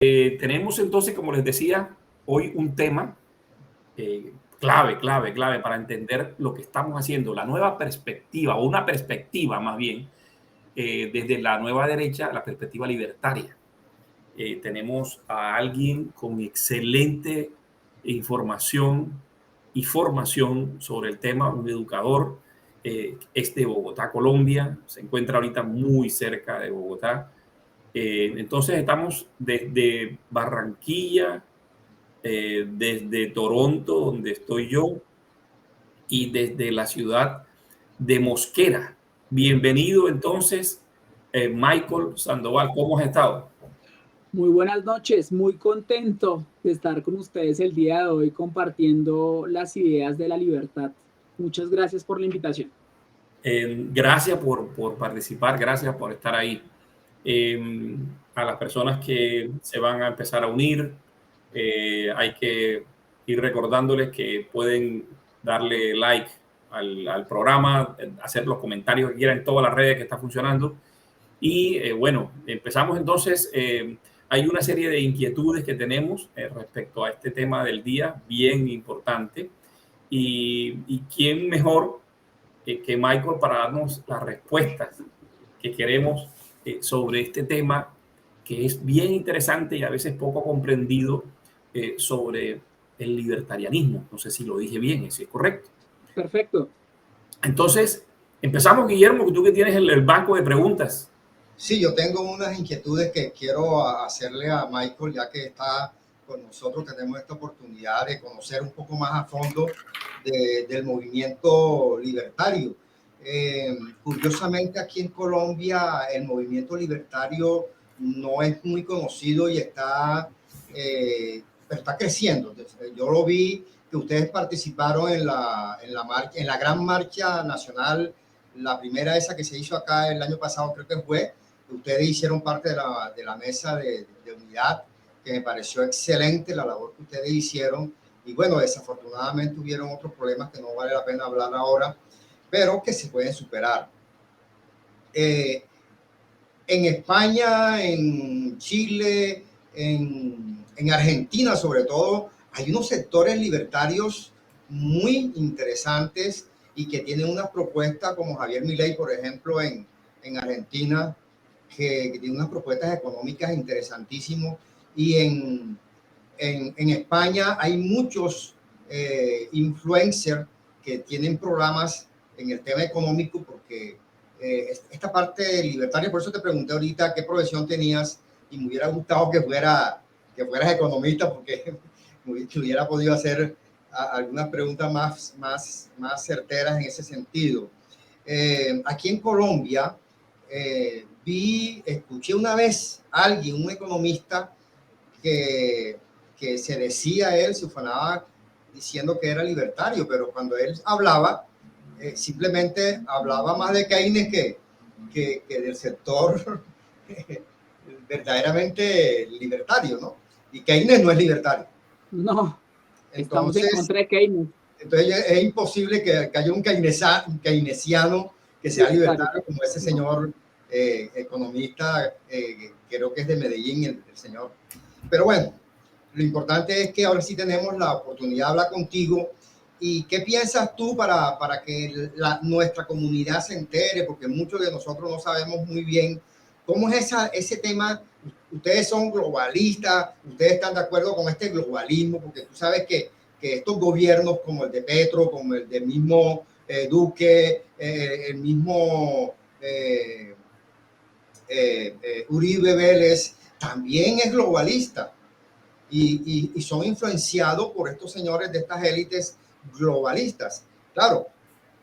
Tenemos entonces, como les decía, hoy un tema clave para entender lo que estamos haciendo, la nueva perspectiva, o una perspectiva más bien, desde la nueva derecha, la perspectiva libertaria. Tenemos a alguien con excelente información y formación sobre el tema, un educador, es de Bogotá, Colombia, se encuentra ahorita muy cerca de Bogotá. Entonces estamos desde Barranquilla, desde Toronto, donde estoy yo, y desde la ciudad de Mosquera. Bienvenido entonces, Michael Sandoval, ¿cómo has estado? Muy buenas noches, muy contento de estar con ustedes el día de hoy compartiendo las ideas de la libertad. Muchas gracias por la invitación. Gracias por participar, gracias por estar ahí. A las personas que se van a empezar a unir, hay que ir recordándoles que pueden darle like al programa, hacer los comentarios que quieran en todas las redes que está funcionando. Y bueno, empezamos entonces. Hay una serie de inquietudes que tenemos respecto a este tema del día, bien importante. Y quién mejor que Michael para darnos las respuestas que queremos sobre este tema que es bien interesante y a veces poco comprendido sobre el libertarianismo. No sé si lo dije bien, si es correcto. Perfecto. Entonces, empezamos, Guillermo, tú que tienes el banco de preguntas. Sí, yo tengo unas inquietudes que quiero hacerle a Michael, ya que está con nosotros, tenemos esta oportunidad de conocer un poco más a fondo del movimiento libertario. Curiosamente, aquí en Colombia el movimiento libertario no es muy conocido y pero está creciendo. Yo lo vi que ustedes participaron en la gran marcha nacional, la primera esa que se hizo acá el año pasado, creo que fue. Ustedes hicieron parte de la mesa de unidad, que me pareció excelente la labor que ustedes hicieron. Y bueno, desafortunadamente hubieron otros problemas que no vale la pena hablar ahora, pero que se pueden superar. En España, en Chile, en Argentina sobre todo, hay unos sectores libertarios muy interesantes y que tienen una propuesta como Javier Milei, por ejemplo, en Argentina, que tiene unas propuestas económicas interesantísimas. Y en España hay muchos influencers que tienen programas en el tema económico, porque esta parte libertaria, por eso te pregunté ahorita qué profesión tenías, y me hubiera gustado que fueras economista, porque te hubiera podido hacer algunas preguntas más certeras en ese sentido. Aquí en Colombia, escuché una vez a alguien, un economista, que se decía él, se ufanaba diciendo que era libertario, pero cuando él hablaba, simplemente hablaba más de Keynes que del sector verdaderamente libertario, ¿no? Y Keynes no es libertario. No, estamos en Entonces, contra de Keynes. Entonces es imposible que haya un keynesiano que sea libertario como ese señor economista, creo que es de Medellín, el señor. Pero bueno, lo importante es que ahora sí tenemos la oportunidad de hablar contigo. ¿Y qué piensas tú para que nuestra comunidad se entere? Porque muchos de nosotros no sabemos muy bien cómo es ese tema. Ustedes son globalistas, ustedes están de acuerdo con este globalismo, porque tú sabes que estos gobiernos como el de Petro, como el del mismo Duque, el mismo Uribe Vélez, también es globalista y son influenciados por estos señores de estas élites globalistas. Claro,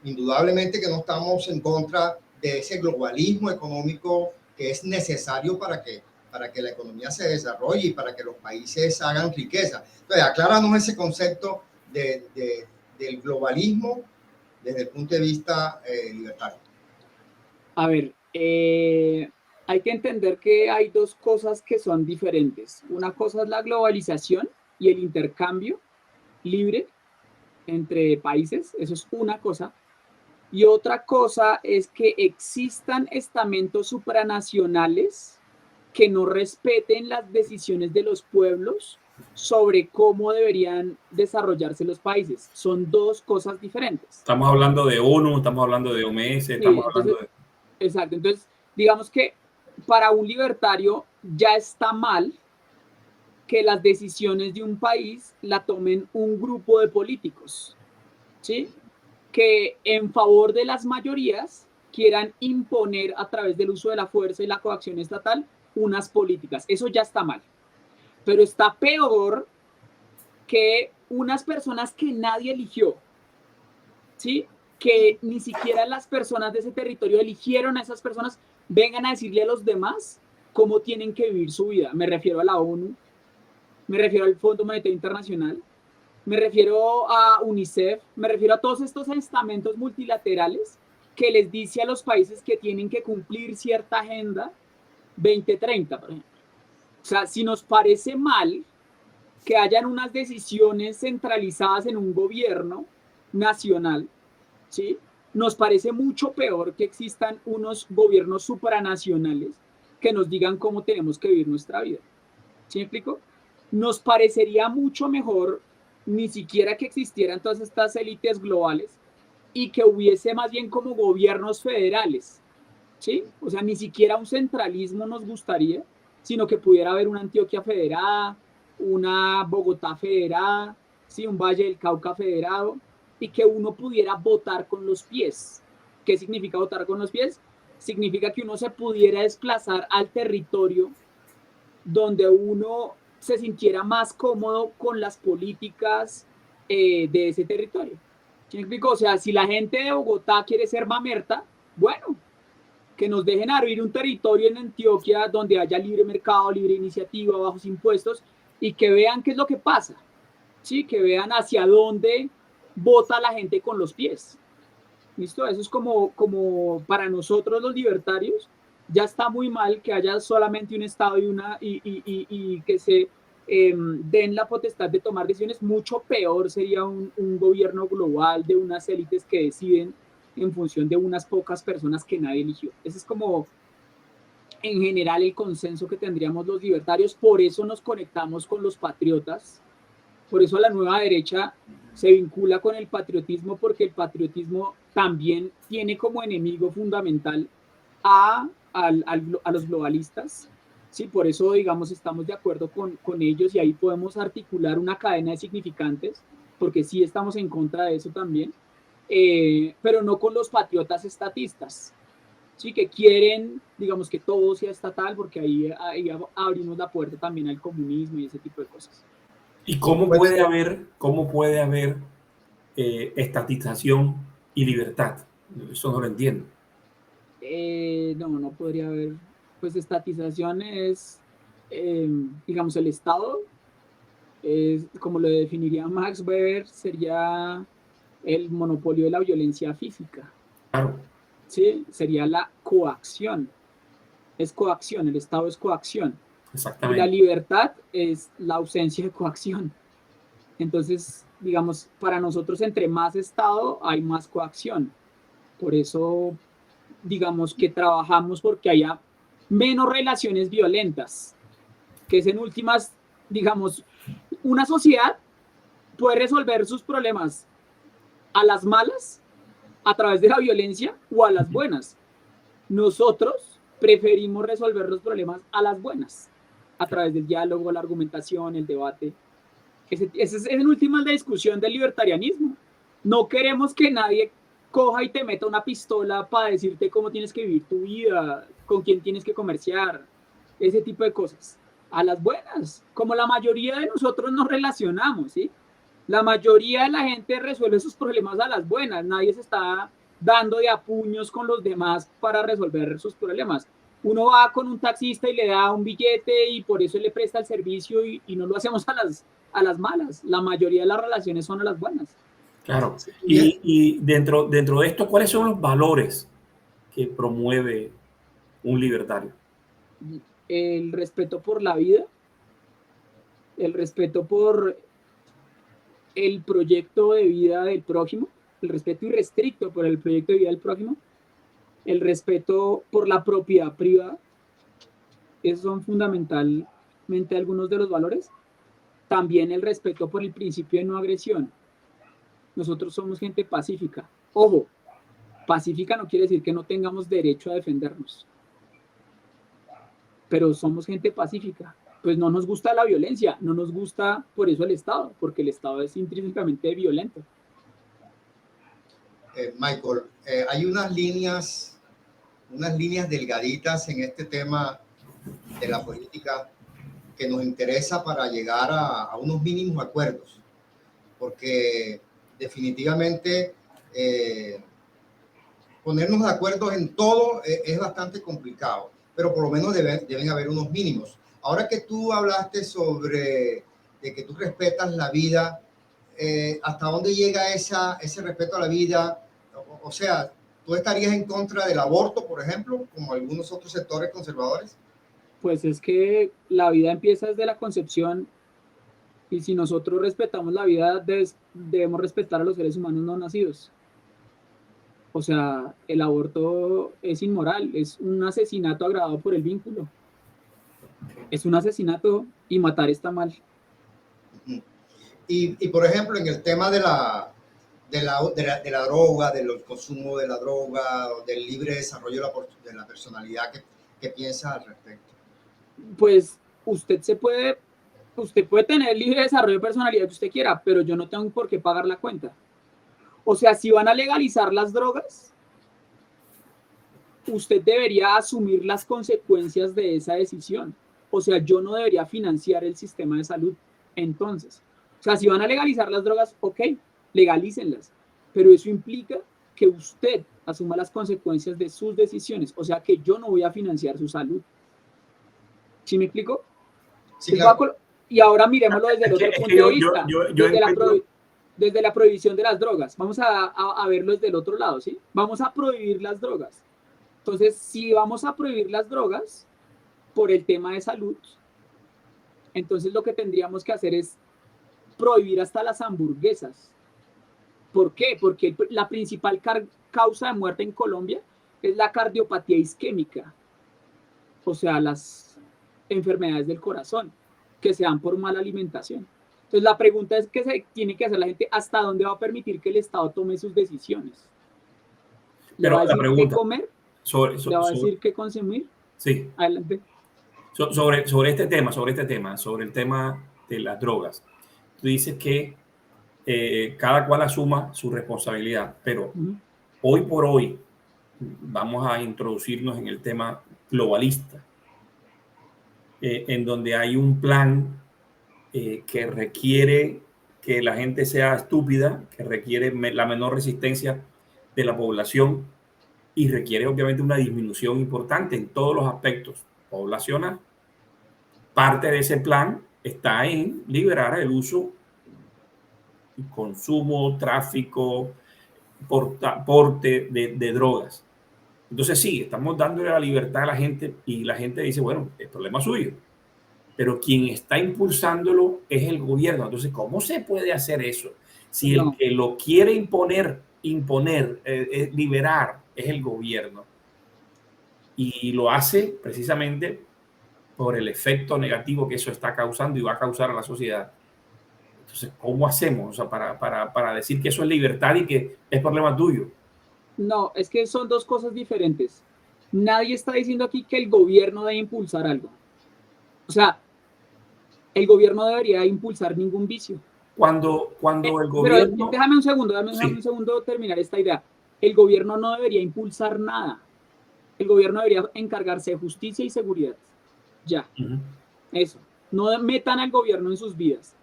indudablemente que no estamos en contra de ese globalismo económico que es necesario para que la economía se desarrolle y para que los países hagan riqueza. Entonces, acláranos ese concepto del globalismo desde el punto de vista libertario. A ver, hay que entender que hay dos cosas que son diferentes. Una cosa es la globalización y el intercambio libre entre países, eso es una cosa. Y otra cosa es que existan estamentos supranacionales que no respeten las decisiones de los pueblos sobre cómo deberían desarrollarse los países. Son dos cosas diferentes. Estamos hablando de ONU, estamos hablando de OMS, estamos hablando de... Exacto. Entonces, digamos que para un libertario ya está mal que las decisiones de un país la tomen un grupo de políticos, ¿sí? Que en favor de las mayorías quieran imponer a través del uso de la fuerza y la coacción estatal unas políticas. Eso ya está mal. Pero está peor que unas personas que nadie eligió, ¿sí? Que ni siquiera las personas de ese territorio eligieron a esas personas, vengan a decirle a los demás cómo tienen que vivir su vida. Me refiero a la ONU, me refiero al Fondo Monetario Internacional, me refiero a UNICEF, me refiero a todos estos estamentos multilaterales que les dice a los países que tienen que cumplir cierta agenda 2030, por ejemplo. O sea, si nos parece mal que hayan unas decisiones centralizadas en un gobierno nacional, ¿sí? Nos parece mucho peor que existan unos gobiernos supranacionales que nos digan cómo tenemos que vivir nuestra vida. ¿Sí me explico? Nos parecería mucho mejor ni siquiera que existieran todas estas élites globales y que hubiese más bien como gobiernos federales, ¿sí? O sea, ni siquiera un centralismo nos gustaría, sino que pudiera haber una Antioquia federada, una Bogotá federada, ¿sí? Un Valle del Cauca federado, y que uno pudiera votar con los pies. ¿Qué significa votar con los pies? Significa que uno se pudiera desplazar al territorio donde uno se sintiera más cómodo con las políticas de ese territorio. ¿Sí me explico? O sea, si la gente de Bogotá quiere ser mamerta, bueno, que nos dejen abrir un territorio en Antioquia donde haya libre mercado, libre iniciativa, bajos impuestos, y que vean qué es lo que pasa, ¿sí? Que vean hacia dónde vota la gente con los pies. ¿Listo? Eso es como para nosotros los libertarios, ya está muy mal que haya solamente un Estado y que se den la potestad de tomar decisiones. Mucho peor sería un gobierno global de unas élites que deciden en función de unas pocas personas que nadie eligió. Ese es como en general el consenso que tendríamos los libertarios. Por eso nos conectamos con los patriotas. Por eso la nueva derecha se vincula con el patriotismo, porque el patriotismo también tiene como enemigo fundamental a los globalistas. Sí, por eso, digamos, estamos de acuerdo con ellos y ahí podemos articular una cadena de significantes, porque sí estamos en contra de eso también, pero no con los patriotas estatistas, sí, que quieren, digamos, que todo sea estatal, porque ahí abrimos la puerta también al comunismo y ese tipo de cosas. ¿Y cómo puede haber estatización y libertad? Eso no lo entiendo. No podría haber, pues estatización es, digamos, el Estado, es, como lo definiría Max Weber, sería el monopolio de la violencia física, Claro, ¿sí? Sería la coacción, es coacción, el Estado es coacción, y la exactamente. libertad es la ausencia de coacción. Entonces, digamos, para nosotros entre más Estado hay más coacción, por eso digamos que trabajamos porque haya menos relaciones violentas, que es en últimas, digamos, una sociedad puede resolver sus problemas a las malas, a través de la violencia o a las buenas. Nosotros preferimos resolver los problemas a las buenas, a través del diálogo, la argumentación, el debate. Esa es en últimas la discusión del libertarianismo. No queremos que nadie coja y te meta una pistola para decirte cómo tienes que vivir tu vida, con quién tienes que comerciar, ese tipo de cosas. A las buenas, como la mayoría de nosotros nos relacionamos, ¿sí? La mayoría de la gente resuelve sus problemas a las buenas, nadie se está dando de a puños con los demás para resolver sus problemas. Uno va con un taxista y le da un billete y por eso le presta el servicio y no lo hacemos a las malas. La mayoría de las relaciones son a las buenas. Claro. Y, Y dentro de esto, ¿cuáles son los valores que promueve un libertario? El respeto por la vida, el respeto por el proyecto de vida del prójimo, el respeto irrestricto por el proyecto de vida del prójimo, el respeto por la propiedad privada, Esos son fundamentalmente algunos de los valores. También el respeto por el principio de no agresión. Nosotros somos gente pacífica. Ojo, pacífica no quiere decir que no tengamos derecho a defendernos, pero somos gente pacífica. Pues no nos gusta la violencia, no nos gusta por eso el Estado, porque el Estado es intrínsecamente violento. Michael, hay unas líneas delgaditas en este tema de la política que nos interesa para llegar a unos mínimos acuerdos, porque definitivamente ponernos de acuerdo en todo es bastante complicado, pero por lo menos deben haber unos mínimos. Ahora que tú hablaste sobre de que tú respetas la vida, ¿hasta dónde llega ese respeto a la vida? O sea, ¿tú estarías en contra del aborto, por ejemplo, como algunos otros sectores conservadores? Pues es que la vida empieza desde la concepción y si nosotros respetamos la vida, debemos respetar a los seres humanos no nacidos. O sea, el aborto es inmoral, es un asesinato agravado por el vínculo. Es un asesinato y matar está mal. Y por ejemplo, en el tema de la droga, del consumo de la droga, del libre desarrollo de la personalidad, ¿qué piensas al respecto? Pues usted puede tener el libre desarrollo de personalidad que usted quiera, pero yo no tengo por qué pagar la cuenta. O sea, si van a legalizar las drogas, usted debería asumir las consecuencias de esa decisión. O sea, yo no debería financiar el sistema de salud. Entonces, o sea, si van a legalizar las drogas, ok, legalícenlas. Pero eso implica que usted asuma las consecuencias de sus decisiones. O sea, que yo no voy a financiar su salud. ¿Sí me explico? Sí, claro. Y ahora miremoslo desde el otro punto de vista, encuentro... desde la prohibición de las drogas. Vamos a verlo desde el otro lado, ¿sí? Vamos a prohibir las drogas. Entonces, si vamos a prohibir las drogas por el tema de salud, entonces lo que tendríamos que hacer es prohibir hasta las hamburguesas. ¿Por qué? Porque la principal causa de muerte en Colombia es la cardiopatía isquémica, o sea, las enfermedades del corazón que se dan por mala alimentación. Entonces, la pregunta es que se tiene que hacer la gente, ¿hasta dónde va a permitir que el Estado tome sus decisiones? ¿Le va a decir qué comer? ¿Le va a decir qué consumir? Sí. Adelante. Sobre este tema, sobre el tema de las drogas. Tú dices que cada cual asuma su responsabilidad, pero hoy por hoy vamos a introducirnos en el tema globalista, en donde hay un plan que requiere que la gente sea estúpida, que requiere la menor resistencia de la población y requiere obviamente una disminución importante en todos los aspectos poblacional. Parte de ese plan está en liberar el uso, consumo, tráfico, porte de drogas. Entonces sí, estamos dándole la libertad a la gente y la gente dice, bueno, el problema es suyo. Pero quien está impulsándolo es el gobierno. Entonces, ¿cómo se puede hacer eso? Si el que lo quiere imponer, liberar, es el gobierno. Y lo hace precisamente por el efecto negativo que eso está causando y va a causar a la sociedad. Entonces, ¿cómo hacemos? O sea, para decir que eso es libertad y que es problema tuyo. No, es que son dos cosas diferentes. Nadie está diciendo aquí que el gobierno debe impulsar algo. O sea, el gobierno no debería impulsar ningún vicio. Cuando el gobierno... Pero déjame un segundo terminar esta idea. El gobierno no debería impulsar nada. El gobierno debería encargarse de justicia y seguridad. Ya. Eso. No metan al gobierno en sus vidas.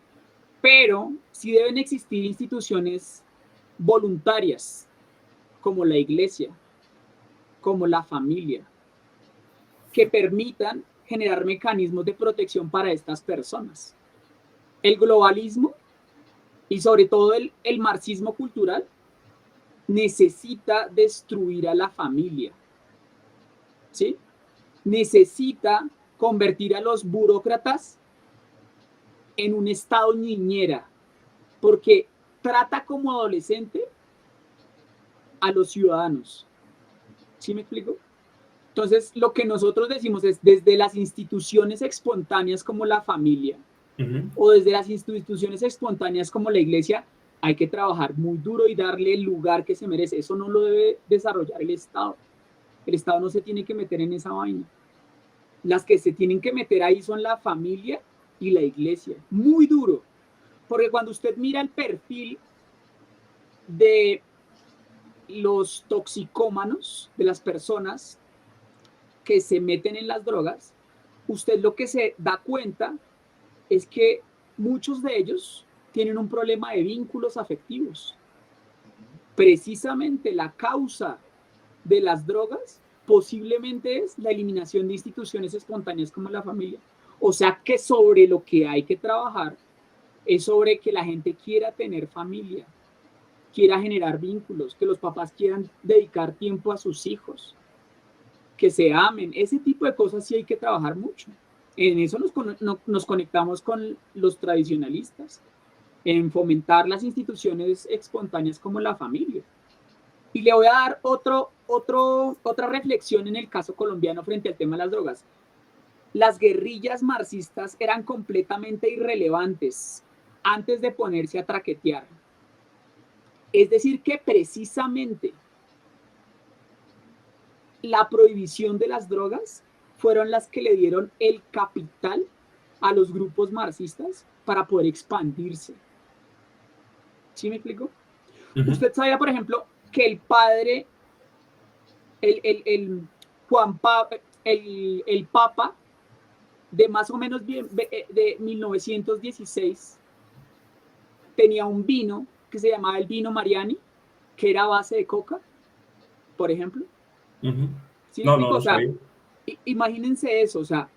Pero sí deben existir instituciones voluntarias, como la iglesia, como la familia, que permitan generar mecanismos de protección para estas personas. El globalismo y sobre todo el marxismo cultural necesita destruir a la familia, ¿sí? Necesita convertir a los burócratas en un estado niñera, porque trata como adolescente a los ciudadanos. ¿Sí me explico? Entonces, lo que nosotros decimos es desde las instituciones espontáneas como la familia o desde las instituciones espontáneas como la iglesia, hay que trabajar muy duro y darle el lugar que se merece. Eso no lo debe desarrollar el Estado. El Estado no se tiene que meter en esa vaina. Las que se tienen que meter ahí son la familia y la iglesia. Muy duro. Porque cuando usted mira el perfil de los toxicómanos, de las personas que se meten en las drogas, usted lo que se da cuenta es que muchos de ellos tienen un problema de vínculos afectivos. Precisamente la causa de las drogas posiblemente es la eliminación de instituciones espontáneas como la familia. O sea que sobre lo que hay que trabajar es sobre que la gente quiera tener familia, quiera generar vínculos, que los papás quieran dedicar tiempo a sus hijos, que se amen. Ese tipo de cosas sí hay que trabajar mucho. En eso nos conectamos con los tradicionalistas, en fomentar las instituciones espontáneas como la familia. Y le voy a dar otra reflexión en el caso colombiano frente al tema de las drogas. Las guerrillas marxistas eran completamente irrelevantes antes de ponerse a traquetear. Es decir, que precisamente la prohibición de las drogas fueron las que le dieron el capital a los grupos marxistas para poder expandirse. ¿Sí me explico? Usted sabía, por ejemplo, que el padre, el Papa de más o menos de 1916 tenía un vino que se llamaba el vino Mariani, que era a base de coca, por ejemplo. ¿Sí me explico? No O sea, sabía. imagínense eso, o sea,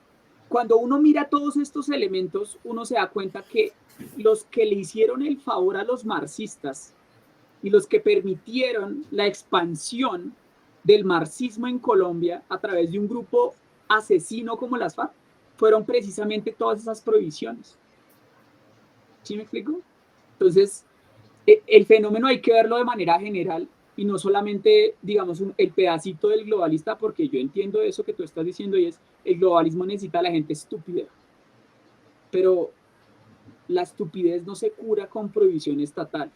cuando uno mira todos estos elementos, uno se da cuenta que los que le hicieron el favor a los marxistas y los que permitieron la expansión del marxismo en Colombia a través de un grupo asesino como las FARC fueron precisamente todas esas prohibiciones. ¿Sí me explico? Entonces, el fenómeno hay que verlo de manera general y no solamente, digamos, el pedacito del globalista, porque yo entiendo eso que tú estás diciendo y es, el globalismo necesita a la gente estúpida, pero la estupidez no se cura con prohibición estatal.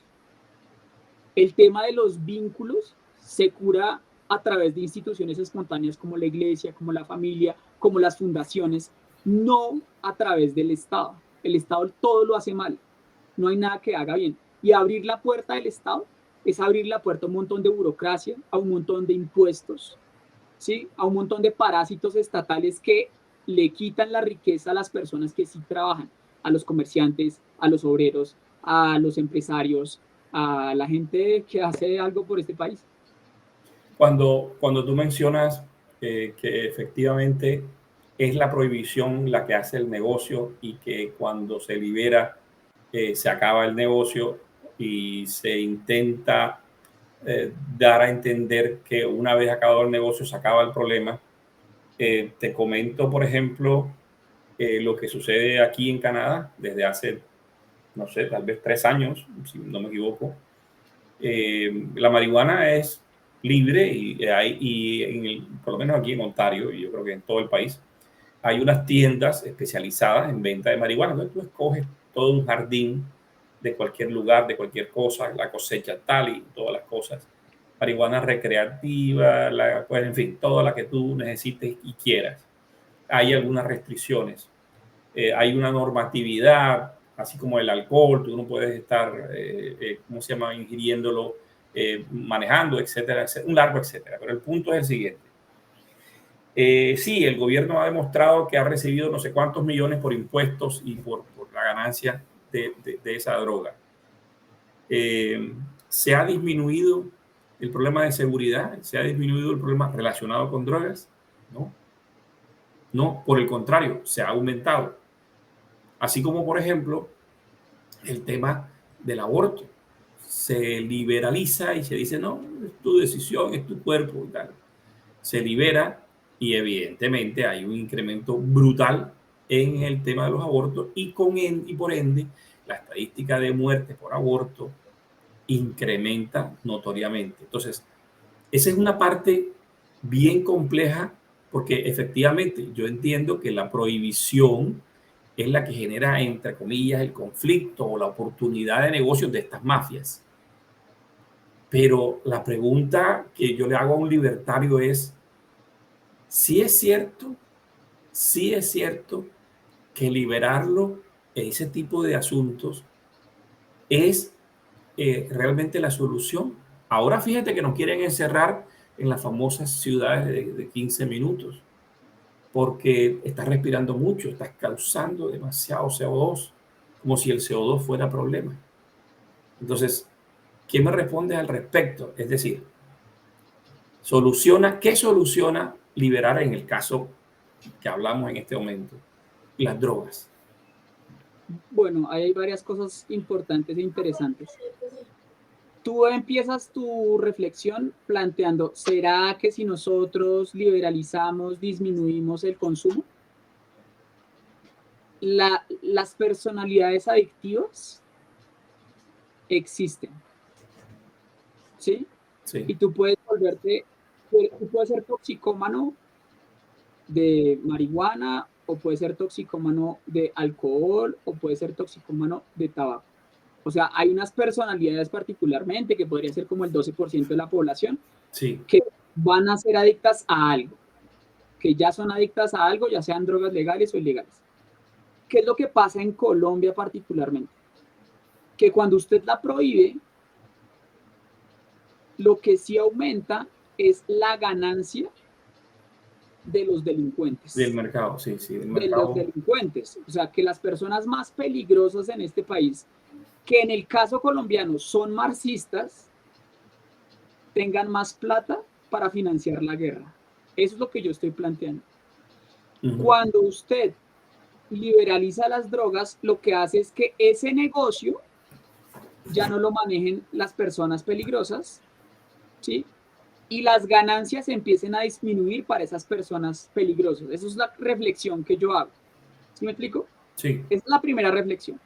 El tema de los vínculos se cura a través de instituciones espontáneas como la iglesia, como la familia, como las fundaciones, no a través del Estado. El Estado todo lo hace mal, no hay nada que haga bien. Y abrir la puerta del Estado es abrir la puerta a un montón de burocracia, a un montón de impuestos, ¿sí? A un montón de parásitos estatales que le quitan la riqueza a las personas que sí trabajan, a los comerciantes, a los obreros, a los empresarios, a la gente que hace algo por este país. Cuando tú mencionas que efectivamente es la prohibición la que hace el negocio y que cuando se libera se acaba el negocio y se intenta dar a entender que una vez acabado el negocio se acaba el problema. Te comento, por ejemplo, lo que sucede aquí en Canadá desde hace, no sé, tal vez 3 años, si no me equivoco. La marihuana es libre y por lo menos aquí en Ontario, y yo creo que en todo el país, hay unas tiendas especializadas en venta de marihuana. Entonces tú escoges todo un jardín de cualquier lugar, de cualquier cosa, la cosecha tal y todas las cosas. Marihuana recreativa, pues, en fin, toda la que tú necesites y quieras. Hay algunas restricciones. Hay una normatividad, así como el alcohol, tú no puedes estar, ¿cómo se llama?, ingiriéndolo, manejando, etcétera, etcétera, un largo etcétera. Pero el punto es el siguiente. Sí, el gobierno ha demostrado que ha recibido no sé cuántos millones por impuestos y por la ganancia de esa droga. ¿Se ha disminuido el problema de seguridad? ¿Se ha disminuido el problema relacionado con drogas? No. No, por el contrario, se ha aumentado. Así como, por ejemplo, el tema del aborto. Se liberaliza y se dice, no, es tu decisión, es tu cuerpo y tal. Se libera y evidentemente hay un incremento brutal en el tema de los abortos y por ende la estadística de muerte por aborto incrementa notoriamente. Entonces, esa es una parte bien compleja porque efectivamente yo entiendo que la prohibición es la que genera, entre comillas, el conflicto o la oportunidad de negocios de estas mafias. Pero la pregunta que yo le hago a un libertario es, si es cierto, si es cierto que liberarlo en ese tipo de asuntos es realmente la solución. Ahora fíjate que nos quieren encerrar en las famosas ciudades de 15 minutos, porque estás respirando mucho, estás causando demasiado CO2, como si el CO2 fuera problema. Entonces, ¿qué me responde al respecto? Es decir, ¿qué soluciona liberar en el caso que hablamos en este momento? Las drogas. Bueno, ahí hay varias cosas importantes e interesantes. Tú empiezas tu reflexión planteando, ¿será que si nosotros liberalizamos, disminuimos el consumo? Las personalidades adictivas existen, ¿sí? Sí, Y tú puedes ser toxicómano de marihuana, o puedes ser toxicómano de alcohol, o puedes ser toxicómano de tabaco. O sea, hay unas personalidades particularmente, que podría ser como el 12% de la población, sí. que van a ser adictas a algo, que ya son adictas a algo, ya sean drogas legales o ilegales. ¿Qué es lo que pasa en Colombia particularmente? Que cuando usted la prohíbe, lo que sí aumenta es la ganancia de los Del delincuentes. mercado, sí, sí, del De los mercado. delincuentes. O sea, que las personas más peligrosas en este país, que en el caso colombiano son marxistas, tengan más plata para financiar la guerra. Eso es lo que yo estoy planteando. Ujú. Cuando usted liberaliza las drogas, lo que hace es que ese negocio ya no lo manejen las personas peligrosas, ¿sí? Y las ganancias empiecen a disminuir para esas personas peligrosas. Esa es la reflexión que yo hago. ¿Sí me explico? Sí, Esa es la primera reflexión.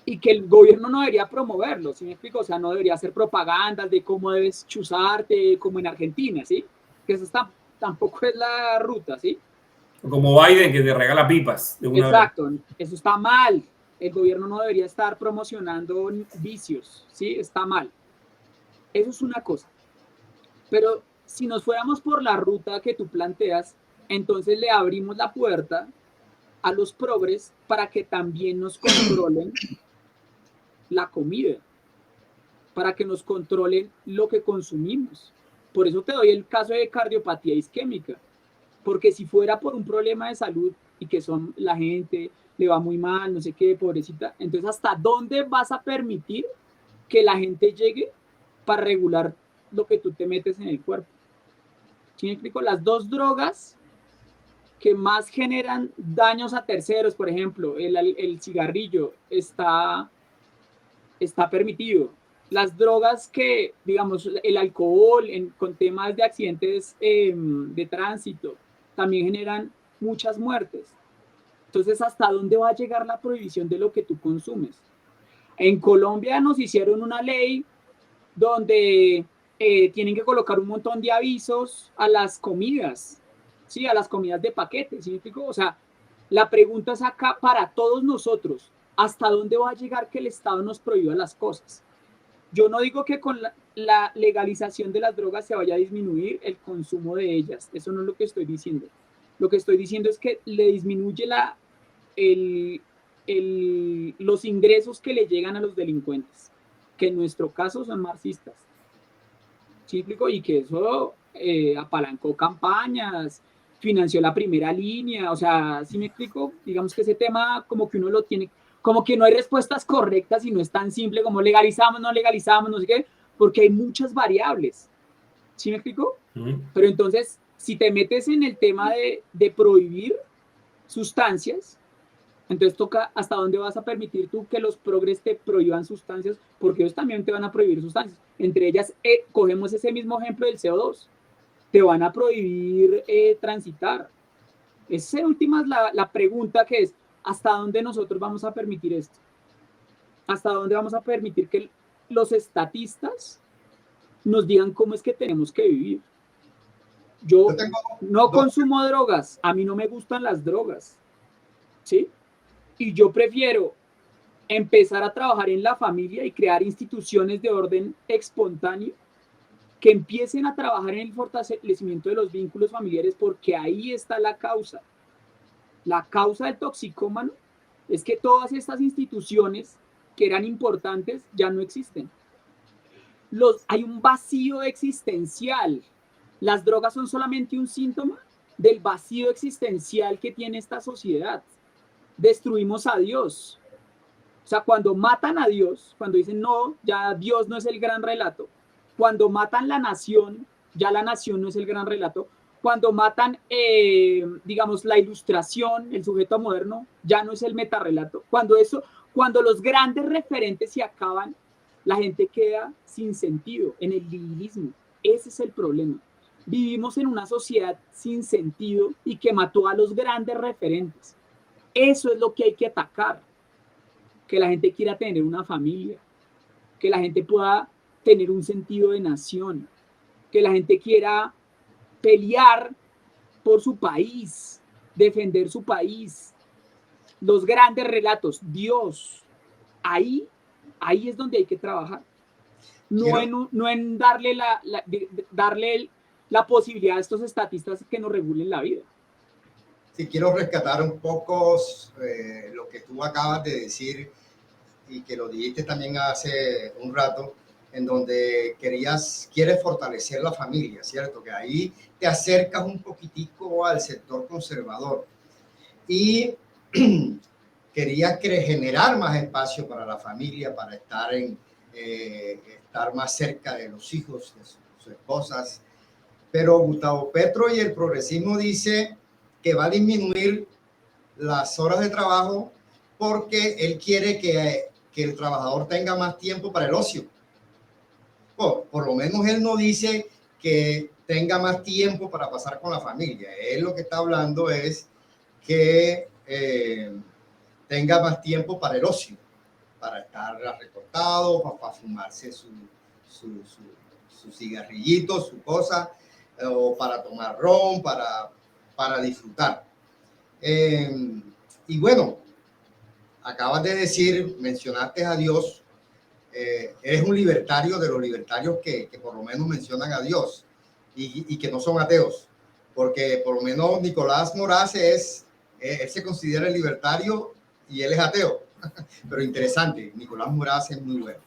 Y que el gobierno no debería promoverlo, ¿sí me explico? O sea, no debería hacer propagandas de cómo debes chuzarte, como en Argentina, ¿sí? Que eso tampoco es la ruta, ¿sí? como Biden que te regala pipas de una vez. Exacto, eso está mal. El gobierno no debería estar promocionando vicios, ¿sí? Está mal. Eso es una cosa. Pero si nos fuéramos por la ruta que tú planteas, entonces le abrimos la puerta a los progres para que también nos controlen la comida, para que nos controlen lo que consumimos. Por eso te doy el caso de cardiopatía isquémica, porque si fuera por un problema de salud y que son la gente le va muy mal, no sé qué, pobrecita, entonces ¿hasta dónde vas a permitir que la gente llegue para regular lo que tú te metes en el cuerpo? ¿Sí me explico? Las dos drogas que más generan daños a terceros, por ejemplo, el cigarrillo está permitido. Las drogas que, digamos, el alcohol con temas de accidentes de tránsito también generan muchas muertes. Entonces, ¿hasta dónde va a llegar la prohibición de lo que tú consumes? En Colombia nos hicieron una ley donde tienen que colocar un montón de avisos a las comidas, ¿sí? A las comidas de paquete, ¿sí me explico? O sea, la pregunta es acá para todos nosotros, ¿hasta dónde va a llegar que el Estado nos prohíba las cosas? Yo no digo que con la legalización de las drogas se vaya a disminuir el consumo de ellas, eso no es lo que estoy diciendo. Lo que estoy diciendo es que le disminuye el, los ingresos que le llegan a los delincuentes, que en nuestro caso son marxistas. ¿Sí explico? Y que eso apalancó campañas, financió la primera línea, o sea, ¿sí me explico? Digamos que ese tema como que uno lo tiene, como que no hay respuestas correctas y no es tan simple como legalizamos, no legalizamos, no sé qué, porque hay muchas variables. ¿Sí me explico? Ujú. Pero entonces, si te metes en el tema de prohibir sustancias, entonces toca hasta dónde vas a permitir tú que los progres te prohíban sustancias, porque ellos también te van a prohibir sustancias. Entre ellas, cogemos ese mismo ejemplo del CO2, te van a prohibir transitar. Esa última es la pregunta que es, ¿hasta dónde nosotros vamos a permitir esto? ¿Hasta dónde vamos a permitir que los estatistas nos digan cómo es que tenemos que vivir? Yo Yo tengo no dos. consumo drogas, a mí no me gustan las drogas, ¿sí? Y yo prefiero empezar a trabajar en la familia y crear instituciones de orden espontáneo que empiecen a trabajar en el fortalecimiento de los vínculos familiares, porque ahí está la causa. La causa del toxicómano es que todas estas instituciones que eran importantes ya no existen. Hay un vacío existencial. Las drogas son solamente un síntoma del vacío existencial que tiene esta sociedad. Destruimos a Dios. O sea, cuando matan a Dios, cuando dicen no, ya Dios no es el gran relato, cuando matan la nación, ya la nación no es el gran relato, cuando matan, digamos, la ilustración, el sujeto moderno, ya no es el metarrelato, cuando los grandes referentes se acaban, la gente queda sin sentido, en el nihilismo. Ese es el problema. Vivimos en una sociedad sin sentido y que mató a los grandes referentes. Eso es lo que hay que atacar, que la gente quiera tener una familia, que la gente pueda tener un sentido de nación, que la gente quiera pelear por su país, defender su país. Los grandes relatos, Dios, ahí es donde hay que trabajar. Quiero, No en darle la posibilidad a estos estatistas que nos regulen la vida. sí, quiero rescatar un poco lo que tú acabas de decir y que lo dijiste también hace un rato, en donde quieres fortalecer la familia, ¿cierto? Que ahí te acercas un poquitico al sector conservador y querías generar más espacio para la familia, para estar más cerca de los hijos, de sus esposas. Pero Gustavo Petro y el progresismo dice que va a disminuir las horas de trabajo porque él quiere que el trabajador tenga más tiempo para el ocio. Por lo menos él no dice que tenga más tiempo para pasar con la familia. Él lo que está hablando es que tenga más tiempo para el ocio, para estar recortado, para fumarse su cigarrillito, su cosa, o para tomar ron, para disfrutar. Y bueno, acabas de decir, mencionaste a Dios, eres un libertario de los libertarios que por lo menos mencionan a Dios y que no son ateos, porque por lo menos Nicolás Moraz él se considera libertario y él es ateo, pero interesante, Nicolás Moraz es muy bueno.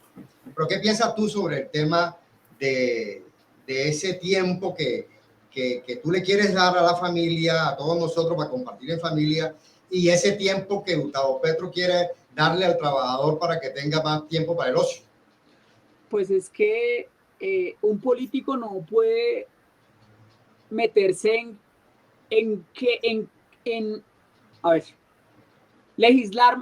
Pero ¿qué piensas tú sobre el tema de ese tiempo que tú le quieres dar a la familia, a todos nosotros para compartir en familia, y ese tiempo que Gustavo Petro quiere darle al trabajador para que tenga más tiempo para el ocio? Pues es que un político no puede meterse en a ver, legislar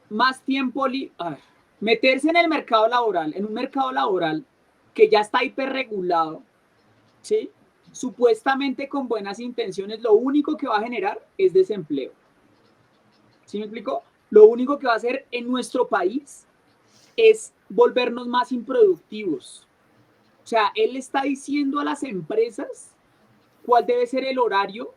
más tiempo, a ver, meterse en el mercado laboral, en un mercado laboral que ya está hiperregulado, ¿sí? Supuestamente con buenas intenciones, lo único que va a generar es desempleo. ¿Sí me explico? Lo único que va a hacer en nuestro país es volvernos más improductivos. O sea, él está diciendo a las empresas cuál debe ser el horario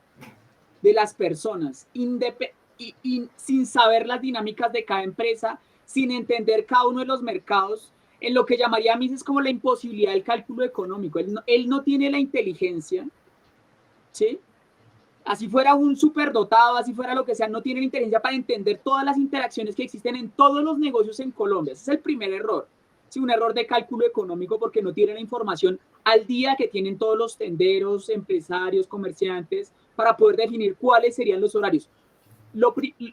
de las personas, y sin saber las dinámicas de cada empresa, sin entender cada uno de los mercados, en lo que llamaría a mí es como la imposibilidad del cálculo económico. Él no tiene la inteligencia, ¿sí? Así fuera un superdotado, así fuera lo que sea, no tiene la inteligencia para entender todas las interacciones que existen en todos los negocios en Colombia. Ese es el primer error. Sí, un error de cálculo económico porque no tiene la información al día que tienen todos los tenderos, empresarios, comerciantes, para poder definir cuáles serían los horarios.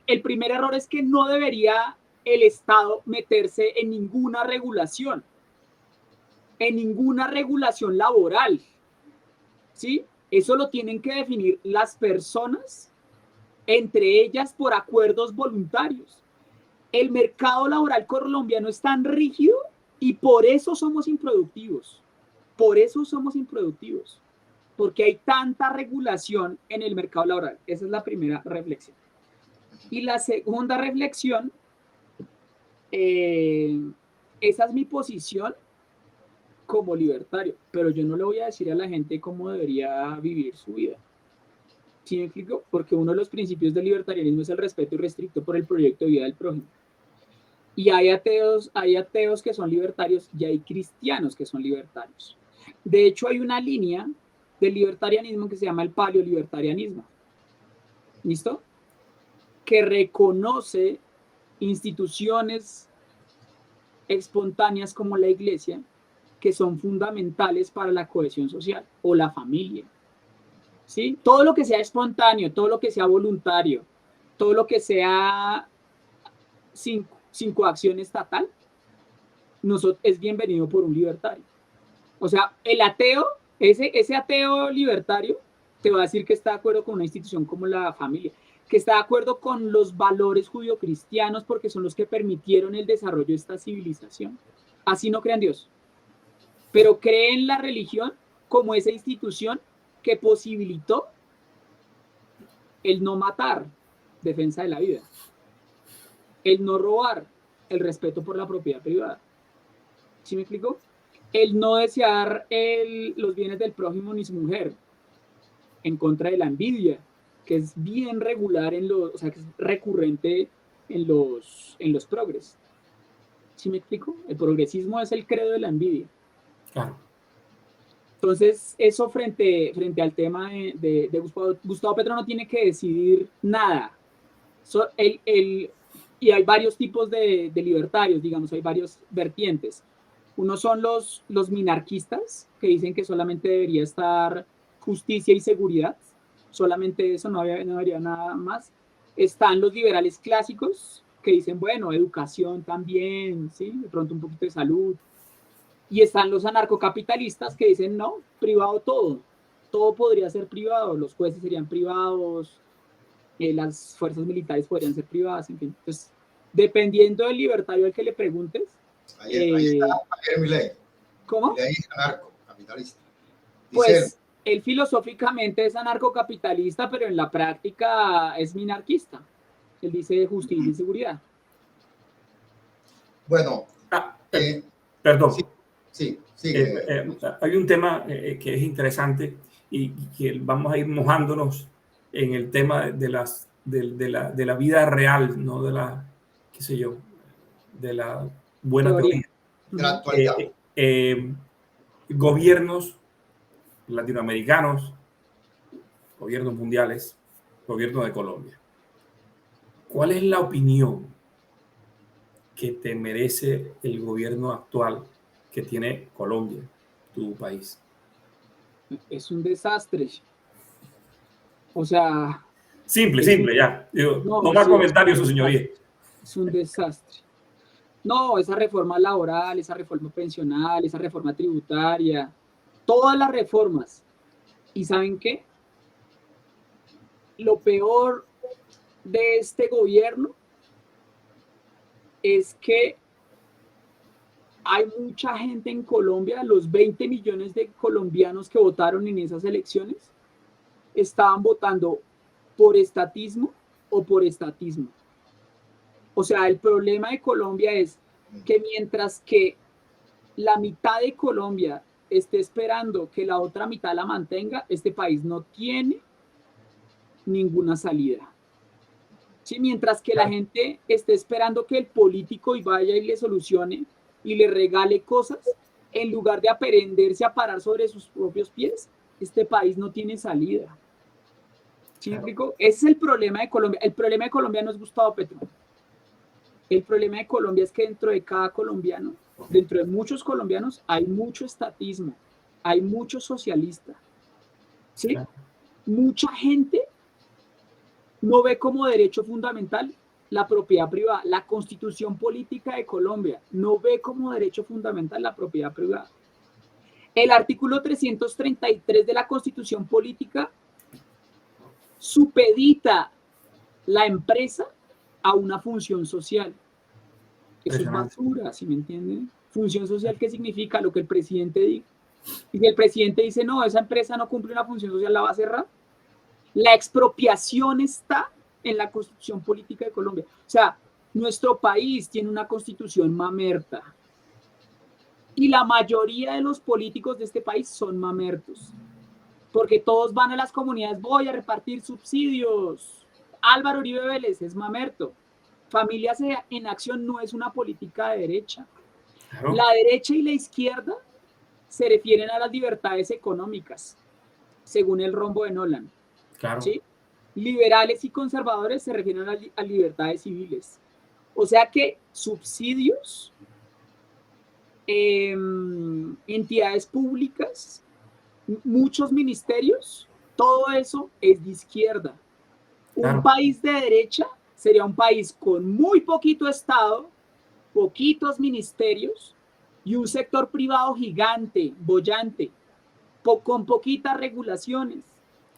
El primer error es que no debería el Estado meterse en ninguna regulación laboral, ¿sí? Eso lo tienen que definir las personas, entre ellas por acuerdos voluntarios. El mercado laboral colombiano es tan rígido y por eso somos improductivos. Por eso somos improductivos. Porque hay tanta regulación en el mercado laboral. Esa es la primera reflexión. Y la segunda reflexión, esa es mi posición. como libertario, pero yo no le voy a decir a la gente cómo debería vivir su vida. ¿Sí me explico? Porque uno de los principios del libertarianismo es el respeto irrestricto por el proyecto de vida del prójimo. Y hay ateos que son libertarios y hay cristianos que son libertarios. De hecho, hay una línea del libertarianismo que se llama el paleolibertarianismo. ¿Listo? Que reconoce instituciones espontáneas como la iglesia que son fundamentales para la cohesión social o la familia. ¿Sí? Todo lo que sea espontáneo, todo lo que sea voluntario, todo lo que sea sin coacción estatal, es bienvenido por un libertario. O sea, el ateo, ese ateo libertario, te va a decir que está de acuerdo con una institución como la familia, que está de acuerdo con los valores judio-cristianos porque son los que permitieron el desarrollo de esta civilización. Así no crean Dios, pero creen la religión como esa institución que posibilitó el no matar, defensa de la vida, el no robar, el respeto por la propiedad privada. ¿Sí me explico? El no desear los bienes del prójimo ni su mujer, en contra de la envidia, que es bien regular o sea, que es recurrente en los progres. ¿Sí me explico? El progresismo es el credo de la envidia. Claro. Entonces, eso frente al tema de Gustavo Petro no tiene que decidir nada. Y hay varios tipos de libertarios, digamos, hay varias vertientes. Uno son los minarquistas, que dicen que solamente debería estar justicia y seguridad, solamente eso, no debería nada más. Están los liberales clásicos, que dicen, bueno, educación también, ¿sí? De pronto un poquito de salud. Y están los anarcocapitalistas que dicen, no, privado todo podría ser privado, los jueces serían privados, las fuerzas militares podrían ser privadas, en fin. Entonces, dependiendo del libertario al que le preguntes. Ahí está Javier Milei. ¿Cómo? Milei es anarcocapitalista. Pues él filosóficamente es anarcocapitalista, pero en la práctica es minarquista. Él dice justicia y seguridad. Bueno, perdón. Sí. Hay un tema que es interesante y que vamos a ir mojándonos en el tema de la vida real, no de la, qué sé yo, de la buena teoría. De la actualidad. Gobiernos latinoamericanos, gobiernos mundiales, gobierno de Colombia. ¿Cuál es la opinión que te merece el gobierno actual que tiene Colombia, tu país? Es un desastre. O sea... Simple, ya. Digo, no más comentarios, su señoría. Es un desastre. No, esa reforma laboral, esa reforma pensional, esa reforma tributaria, todas las reformas. ¿Y saben qué? Lo peor de este gobierno es que hay mucha gente en Colombia, los 20 millones de colombianos que votaron en esas elecciones, estaban votando por estatismo o por estatismo. O sea, el problema de Colombia es que mientras que la mitad de Colombia esté esperando que la otra mitad la mantenga, este país no tiene ninguna salida. ¿Sí? Mientras que la gente esté esperando que el político vaya y le solucione y le regale cosas, en lugar de aprenderse a parar sobre sus propios pies, este país no tiene salida. ¿Sí me explico? Ese es el problema de Colombia. El problema de Colombia no es Gustavo Petro. El problema de Colombia es que dentro de cada colombiano, dentro de muchos colombianos, hay mucho estatismo, hay mucho socialista. ¿Sí? Mucha gente no ve como derecho fundamental la propiedad privada. La Constitución Política de Colombia no ve como derecho fundamental la propiedad privada. El artículo 333 de la Constitución Política supedita la empresa a una función social. Eso es basura, ¿sí me entienden? Función social, ¿qué significa? Lo que el presidente diga. Y si el presidente dice, no, esa empresa no cumple una función social, ¿la va a cerrar? La expropiación está en la Constitución Política de Colombia. O sea, nuestro país tiene una constitución mamerta. Y la mayoría de los políticos de este país son mamertos, porque todos van a las comunidades, voy a repartir subsidios. Álvaro Uribe Vélez es mamerto. Familias en Acción no es una política de derecha. Claro, La derecha y la izquierda se refieren a las libertades económicas, según el rombo de Nolan. claro, ¿Sí? Liberales y conservadores se refieren a libertades civiles. O sea que subsidios, entidades públicas, muchos ministerios, todo eso es de izquierda. Un claro, país de derecha sería un país con muy poquito Estado, poquitos ministerios y un sector privado gigante, bollante, con poquitas regulaciones,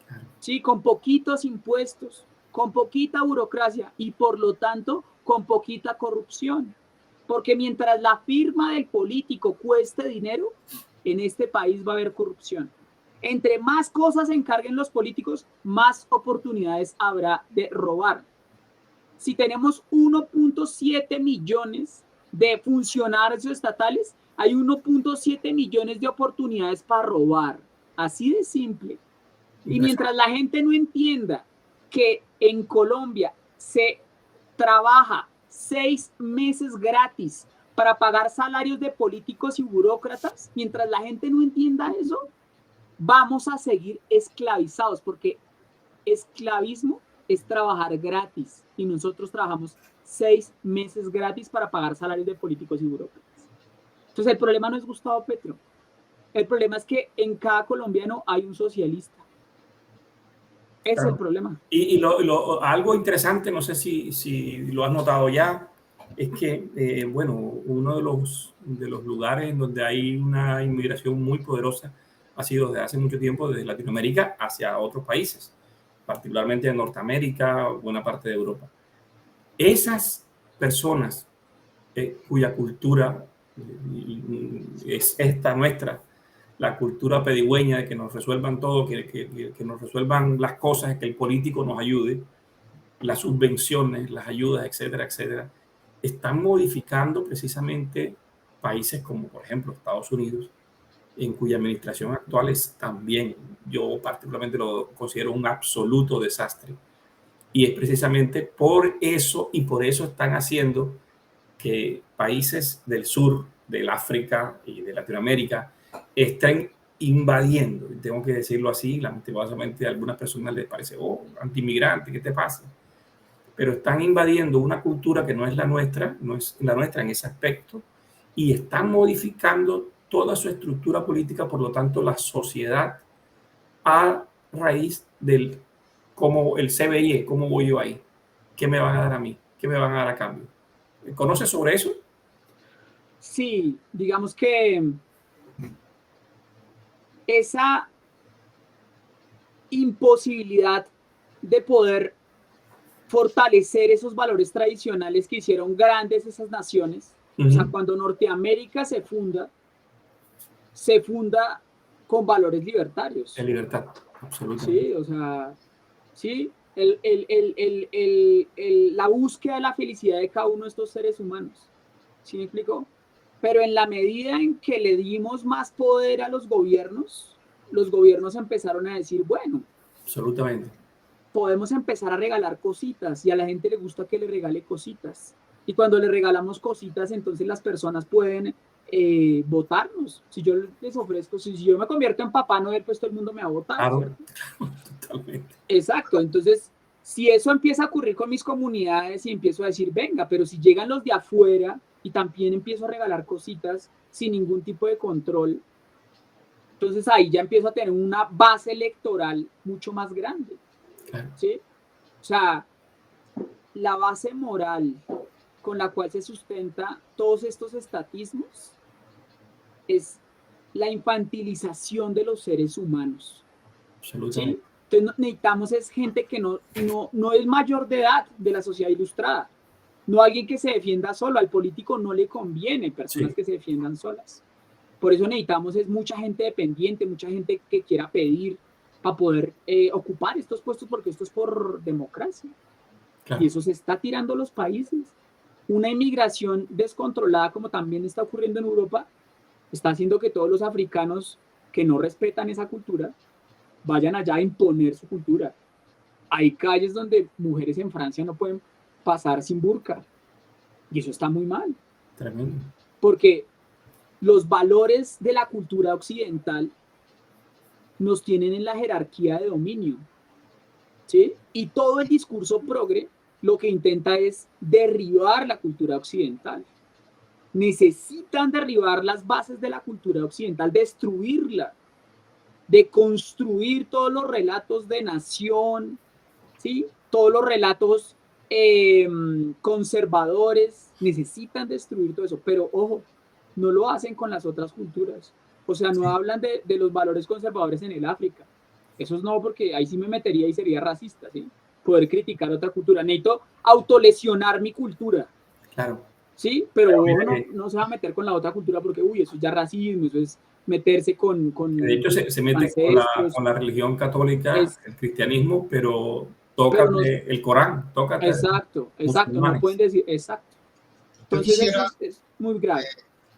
claro. ¿sí? Con poquitos impuestos, con poquita burocracia y por lo tanto con poquita corrupción. Porque mientras la firma del político cueste dinero, en este país va a haber corrupción. Entre más cosas se encarguen los políticos, más oportunidades habrá de robar. Si tenemos 1.7 millones de funcionarios estatales, hay 1.7 millones de oportunidades para robar. Así de simple. Y mientras la gente no entienda que en Colombia se trabaja 6 meses gratis para pagar salarios de políticos y burócratas, mientras la gente no entienda eso, vamos a seguir esclavizados, porque esclavismo es trabajar gratis y nosotros trabajamos 6 meses gratis para pagar salarios de políticos y burócratas. Entonces el problema no es Gustavo Petro, el problema es que en cada colombiano hay un socialista. Ese Claro. es el problema. Y algo interesante, no sé si lo has notado ya, es que, bueno, uno de los lugares en donde hay una inmigración muy poderosa ha sido desde hace mucho tiempo desde Latinoamérica hacia otros países, particularmente en Norteamérica o buena parte de Europa. Esas personas cuya cultura es esta nuestra, la cultura pedigüeña de que nos resuelvan todo, que nos resuelvan las cosas, que el político nos ayude, las subvenciones, las ayudas, etcétera, etcétera, están modificando precisamente países como, por ejemplo, Estados Unidos, en cuya administración actual es también, yo particularmente lo considero un absoluto desastre. Y es precisamente por eso, y por eso están haciendo que países del sur, del África y de Latinoamérica estén invadiendo, y tengo que decirlo así, lamentablemente a algunas personas les parece, oh, antimigrante, ¿qué te pasa? Pero están invadiendo una cultura que no es la nuestra, no es la nuestra en ese aspecto, y están modificando toda su estructura política, por lo tanto la sociedad a raíz del cómo el CBI, cómo voy yo ahí, qué me van a dar a mí, qué me van a dar a cambio. ¿Conoces sobre eso? Sí, digamos que esa imposibilidad de poder fortalecer esos valores tradicionales que hicieron grandes esas naciones, o sea, cuando Norteamérica se funda con valores libertarios. De libertad, absolutamente. Sí, o sea, sí, la búsqueda de la felicidad de cada uno de estos seres humanos. ¿Sí me explico? Pero en la medida en que le dimos más poder a los gobiernos empezaron a decir, bueno, Absolutamente. podemos empezar a regalar cositas y a la gente le gusta que le regale cositas. Y cuando le regalamos cositas, entonces las personas pueden votarnos. Si yo les ofrezco, si yo me convierto en Papá Noel, pues todo el mundo me va a votar, Claro, ¿cierto? totalmente. Exacto, entonces si eso empieza a ocurrir con mis comunidades y empiezo a decir, venga, pero si llegan los de afuera y también empiezo a regalar cositas sin ningún tipo de control, entonces ahí ya empiezo a tener una base electoral mucho más grande, Claro. ¿sí? O sea, la base moral con la cual se sustenta todos estos estatismos es la infantilización de los seres humanos, Absolutamente. ¿sí? Entonces necesitamos es gente que no es mayor de edad de la sociedad ilustrada, no alguien que se defienda solo, al político no le conviene personas que se defiendan solas. Por eso necesitamos es mucha gente dependiente, mucha gente que quiera pedir para poder ocupar estos puestos, porque esto es por democracia. Claro. Y eso se está tirando a los países. Una inmigración descontrolada, como también está ocurriendo en Europa, está haciendo que todos los africanos que no respetan esa cultura vayan allá a imponer su cultura. Hay calles donde mujeres en Francia no pueden pasar sin burka, y eso está muy mal. Tremendo. Porque los valores de la cultura occidental nos tienen en la jerarquía de dominio, ¿sí? Y todo el discurso progre lo que intenta es derribar la cultura occidental. Necesitan derribar las bases de la cultura occidental, destruirla, de construir todos los relatos de nación, ¿sí? Todos los relatos conservadores, necesitan destruir todo eso, pero ojo, no lo hacen con las otras culturas. O sea, no hablan de los valores conservadores en el África. Eso no, porque ahí sí me metería y sería racista, ¿sí? Poder criticar otra cultura. Necesito autolesionar mi cultura. Claro. Sí, pero ojo, no se va a meter con la otra cultura porque, uy, eso es ya racismo, eso es meterse con de hecho, se mete con la religión católica, el cristianismo, pero tócate el Corán, tócate. Exacto, no pueden decir, exacto. Entonces eso es muy grave.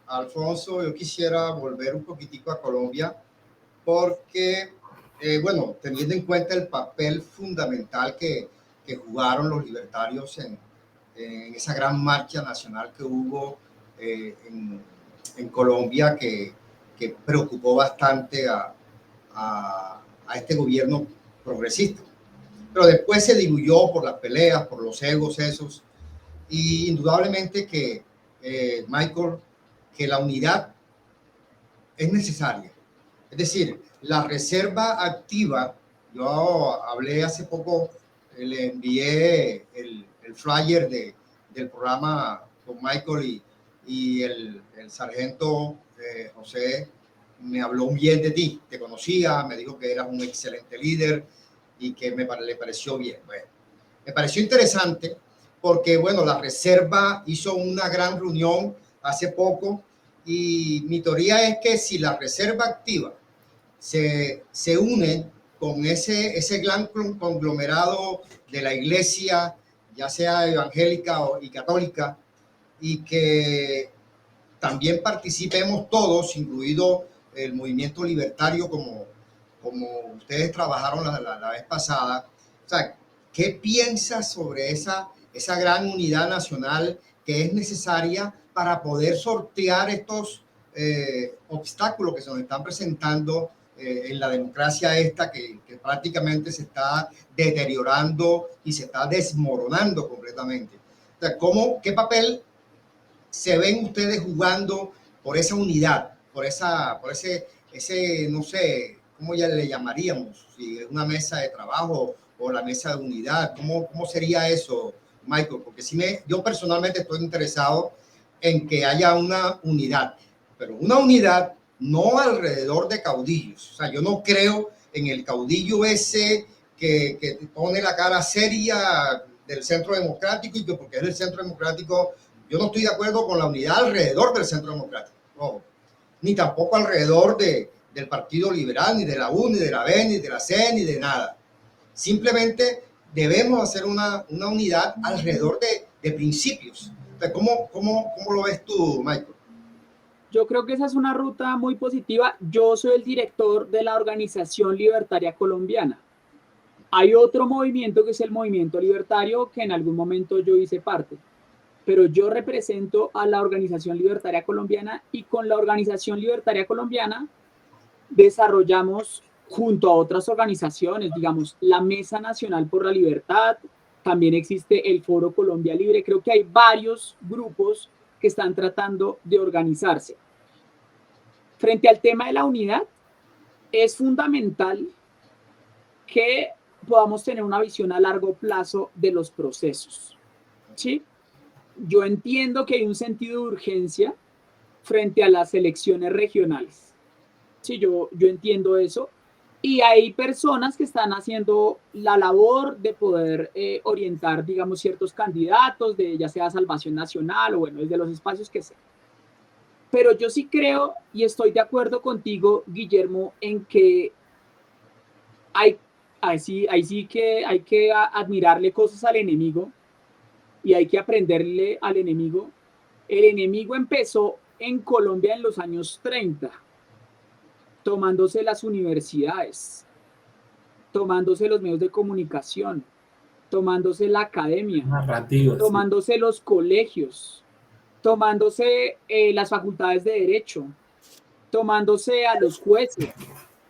Alfonso, yo quisiera volver un poquitico a Colombia porque, bueno, teniendo en cuenta el papel fundamental que jugaron los libertarios en esa gran marcha nacional que hubo en Colombia, que preocupó bastante a este gobierno progresista. Pero después se diluyó por las peleas, por los egos esos, y indudablemente que, Michael, que la unidad es necesaria. Es decir, la reserva activa, yo hablé hace poco, le envié el flyer del programa con Michael y el sargento José me habló bien de ti, te conocía, me dijo que eras un excelente líder y que le pareció bien. Bueno, me pareció interesante porque, bueno, la reserva hizo una gran reunión hace poco y mi teoría es que si la reserva activa se une con ese gran conglomerado de la iglesia, ya sea evangélica y católica, y que también participemos todos, incluido el movimiento libertario, como ustedes trabajaron la vez pasada. O sea, ¿qué piensas sobre esa gran unidad nacional que es necesaria para poder sortear estos obstáculos que se nos están presentando en la democracia esta que prácticamente se está deteriorando y se está desmoronando completamente? O sea, ¿qué papel se ven ustedes jugando por esa unidad, por ese, no sé, ¿cómo ya le llamaríamos? Si es una mesa de trabajo o la mesa de unidad, ¿cómo sería eso, Michael? Porque yo personalmente estoy interesado en que haya una unidad, pero una unidad no alrededor de caudillos. O sea, yo no creo en el caudillo ese que pone la cara seria del Centro Democrático y que porque es del Centro Democrático. Yo no estoy de acuerdo con la unidad alrededor del Centro Democrático, no, ni tampoco alrededor del Partido Liberal, ni de la U, ni de la B, ni de la C, ni de nada. Simplemente debemos hacer una unidad alrededor de principios. Entonces, ¿cómo lo ves tú, Michael? Yo creo que esa es una ruta muy positiva. Yo soy el director de la Organización Libertaria Colombiana. Hay otro movimiento que es el Movimiento Libertario, que en algún momento yo hice parte. Pero yo represento a la Organización Libertaria Colombiana y con la Organización Libertaria Colombiana desarrollamos junto a otras organizaciones, digamos, la Mesa Nacional por la Libertad, también existe el Foro Colombia Libre, creo que hay varios grupos que están tratando de organizarse. Frente al tema de la unidad, es fundamental que podamos tener una visión a largo plazo de los procesos, ¿sí? Yo entiendo que hay un sentido de urgencia frente a las elecciones regionales. Sí, yo entiendo eso. Y hay personas que están haciendo la labor de poder orientar, digamos, ciertos candidatos, de ya sea Salvación Nacional o bueno, desde los espacios que sea. Pero yo sí creo y estoy de acuerdo contigo, Guillermo, en que ahí sí que hay que admirarle cosas al enemigo y hay que aprenderle al enemigo. El enemigo empezó en Colombia en los años 30, tomándose las universidades, tomándose los medios de comunicación, tomándose la academia, Narrativa, sí. tomándose los colegios, tomándose las facultades de derecho, tomándose a los jueces,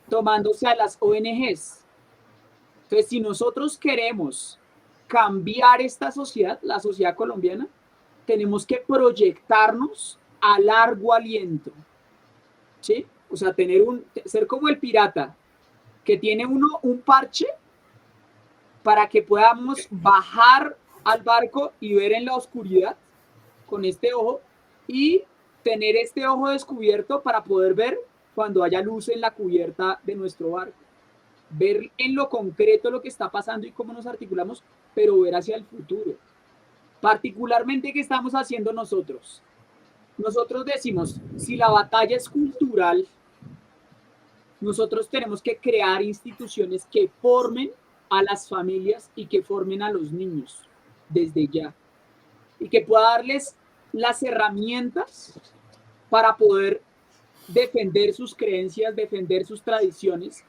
tomándose a las ONGs. Entonces, si nosotros queremos cambiar esta sociedad, la sociedad colombiana, tenemos que proyectarnos a largo aliento, ¿sí? O sea, ser como el pirata, que tiene un parche para que podamos bajar al barco y ver en la oscuridad con este ojo y tener este ojo descubierto para poder ver cuando haya luz en la cubierta de nuestro barco. Ver en lo concreto lo que está pasando y cómo nos articulamos, pero ver hacia el futuro. Particularmente, ¿qué estamos haciendo nosotros? Nosotros decimos, si la batalla es cultural, nosotros tenemos que crear instituciones que formen a las familias y que formen a los niños desde ya. Y que pueda darles las herramientas para poder defender sus creencias, defender sus tradiciones,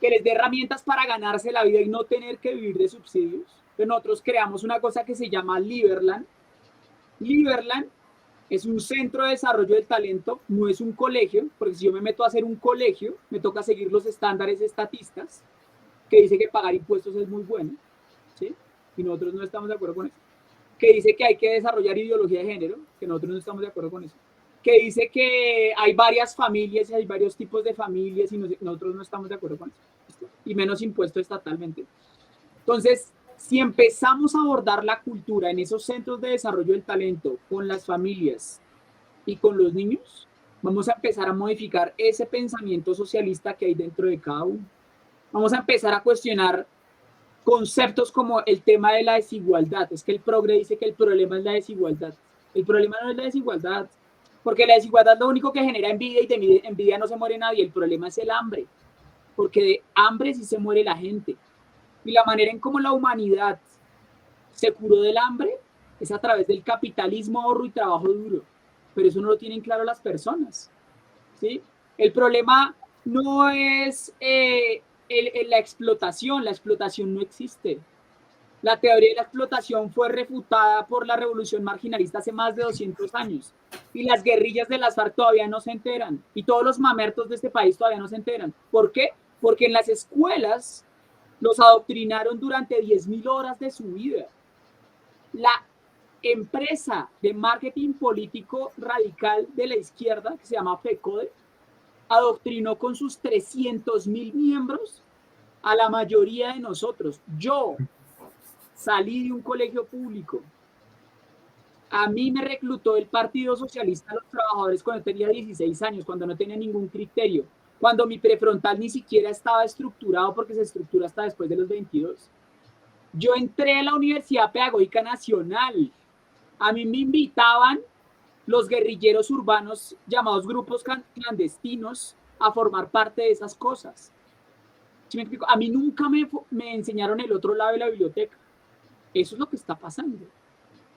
que les dé herramientas para ganarse la vida y no tener que vivir de subsidios. Entonces nosotros creamos una cosa que se llama Liberland. Liberland es un centro de desarrollo del talento, no es un colegio, porque si yo me meto a hacer un colegio, me toca seguir los estándares estatistas, que dice que pagar impuestos es muy bueno, ¿sí? Y nosotros no estamos de acuerdo con eso. Que dice que hay que desarrollar ideología de género, que nosotros no estamos de acuerdo con eso. Que dice que hay varias familias y hay varios tipos de familias y nosotros no estamos de acuerdo con eso. Y menos impuesto estatalmente. Entonces, si empezamos a abordar la cultura en esos centros de desarrollo del talento con las familias y con los niños, vamos a empezar a modificar ese pensamiento socialista que hay dentro de cada uno. Vamos a empezar a cuestionar conceptos como el tema de la desigualdad. Es que el progre dice que el problema es la desigualdad. El problema no es la desigualdad, porque la desigualdad lo único que genera envidia y de envidia no se muere nadie. El problema es el hambre, porque de hambre sí se muere la gente. Y la manera en cómo la humanidad se curó del hambre es a través del capitalismo, ahorro y trabajo duro. Pero eso no lo tienen claro las personas, ¿sí? El problema no es la explotación no existe. La teoría de la explotación fue refutada por la revolución marginalista hace más de 200 años. Y las guerrillas de las FARC todavía no se enteran. Y todos los mamertos de este país todavía no se enteran. ¿Por qué? Porque en las escuelas los adoctrinaron durante 10.000 horas de su vida. La empresa de marketing político radical de la izquierda, que se llama FECODE, adoctrinó con sus 300.000 miembros a la mayoría de nosotros. Yo salí de un colegio público. A mí me reclutó el Partido Socialista de los Trabajadores cuando tenía 16 años, cuando no tenía ningún criterio, cuando mi prefrontal ni siquiera estaba estructurado porque se estructura hasta después de los 22. Yo entré a la Universidad Pedagógica Nacional. A mí me invitaban los guerrilleros urbanos llamados grupos clandestinos a formar parte de esas cosas. ¿Sí me explico? A mí nunca me enseñaron el otro lado de la biblioteca. Eso es lo que está pasando.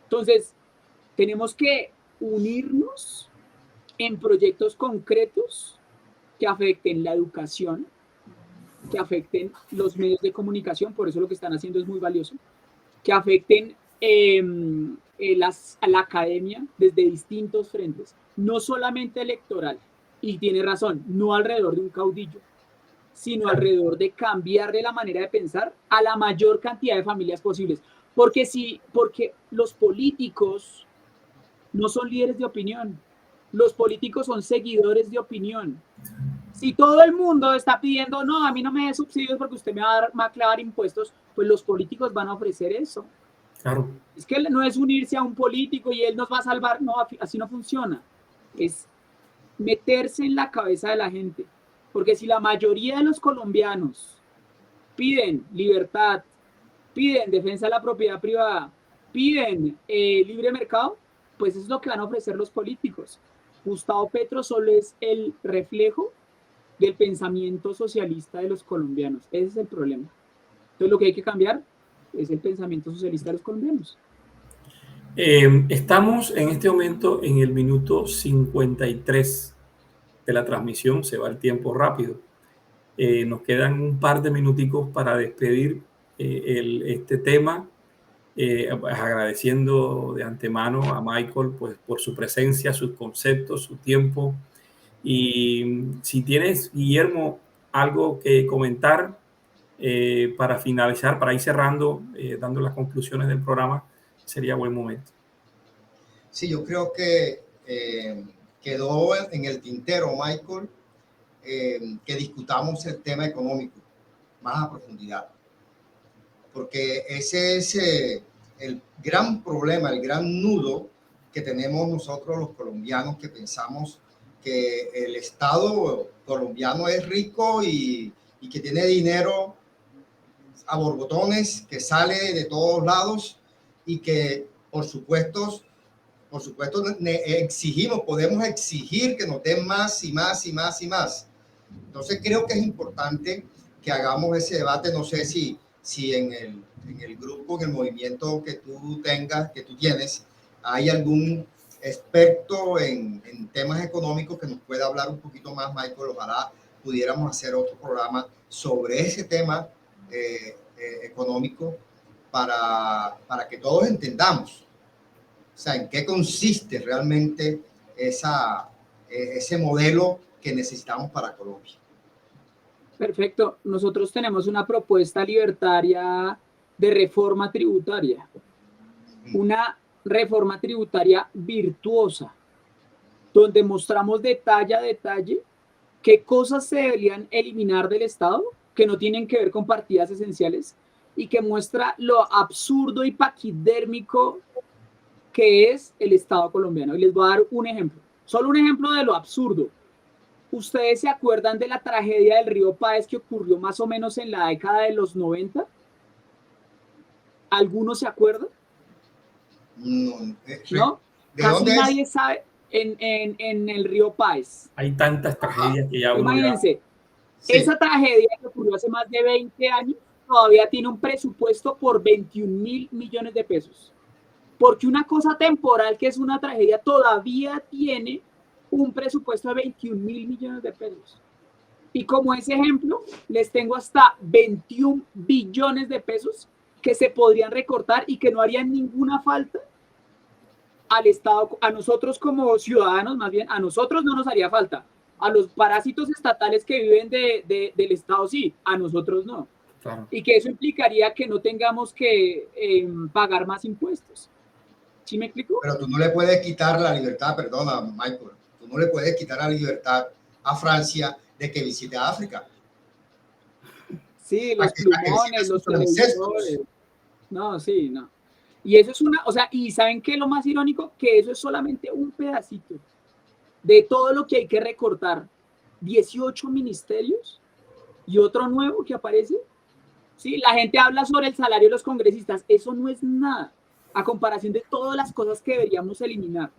Entonces, tenemos que unirnos en proyectos concretos que afecten la educación, que afecten los medios de comunicación, por eso lo que están haciendo es muy valioso, que afecten a la academia desde distintos frentes, no solamente electoral, y tiene razón, no alrededor de un caudillo, sino alrededor de cambiarle la manera de pensar a la mayor cantidad de familias posibles. Porque los políticos no son líderes de opinión, los políticos son seguidores de opinión. Si todo el mundo está pidiendo, no, a mí no me dé subsidios porque usted me va a clavar impuestos, pues los políticos van a ofrecer eso. Claro. Es que no es unirse a un político y él nos va a salvar, no, así no funciona. Es meterse en la cabeza de la gente. Porque si la mayoría de los colombianos piden libertad, piden defensa de la propiedad privada, piden libre mercado, pues eso es lo que van a ofrecer los políticos. Gustavo Petro solo es el reflejo del pensamiento socialista de los colombianos. Ese es el problema. Entonces lo que hay que cambiar es el pensamiento socialista de los colombianos. Estamos en este momento en el minuto 53 de la transmisión, se va el tiempo rápido. Nos quedan un par de minuticos para despedir este tema, pues agradeciendo de antemano a Michael pues, por su presencia, sus conceptos, su tiempo. Y si tienes, Guillermo, algo que comentar para finalizar, para ir cerrando, dando las conclusiones del programa, sería buen momento. Sí, yo creo que quedó en el tintero, Michael, que discutamos el tema económico más a profundidad, porque ese es el gran problema, el gran nudo que tenemos nosotros los colombianos, que pensamos que el Estado colombiano es rico y que tiene dinero a borbotones, que sale de todos lados y que por supuesto exigimos, podemos exigir que nos den más y más y más y más. Entonces creo que es importante que hagamos ese debate. No sé si en el grupo, en el movimiento que tú tengas, que tú tienes, hay algún experto en temas económicos que nos pueda hablar un poquito más, Michael. Ojalá pudiéramos hacer otro programa sobre ese tema económico para que todos entendamos, o sea, en qué consiste realmente ese modelo que necesitamos para Colombia. Perfecto. Nosotros tenemos una propuesta libertaria de reforma tributaria. Una reforma tributaria virtuosa, donde mostramos detalle a detalle qué cosas se deberían eliminar del Estado que no tienen que ver con partidas esenciales y que muestra lo absurdo y paquidérmico que es el Estado colombiano. Y les voy a dar un ejemplo, solo un ejemplo de lo absurdo. ¿Ustedes se acuerdan de la tragedia del río Páez que ocurrió más o menos en la década de los 90? ¿Algunos se acuerdan? No. ¿No? Casi nadie sabe. En el río Páez. Hay tantas tragedias que ya uno imagínense, esa tragedia que ocurrió hace más de 20 años todavía tiene un presupuesto por 21.000 millones de pesos. Porque una cosa temporal que es una tragedia todavía tiene un presupuesto de 21.000 millones de pesos. Y como ese ejemplo, les tengo hasta 21 billones de pesos que se podrían recortar y que no harían ninguna falta al Estado, a nosotros como ciudadanos, más bien, a nosotros no nos haría falta. A los parásitos estatales que viven del Estado, sí, a nosotros no. Claro. Y que eso implicaría que no tengamos que pagar más impuestos. ¿Sí me explico? Pero tú no le puedes quitar la libertad, perdona, Michael, tú no le puedes quitar la libertad a Francia de que visite África. Sí, los plumones, los televisores. No, sí, no. Y eso es una, o sea, y ¿saben qué es lo más irónico? Que eso es solamente un pedacito de todo lo que hay que recortar. 18 ministerios y otro nuevo que aparece. Sí, la gente habla sobre el salario de los congresistas. Eso no es nada a comparación de todas las cosas que deberíamos eliminar.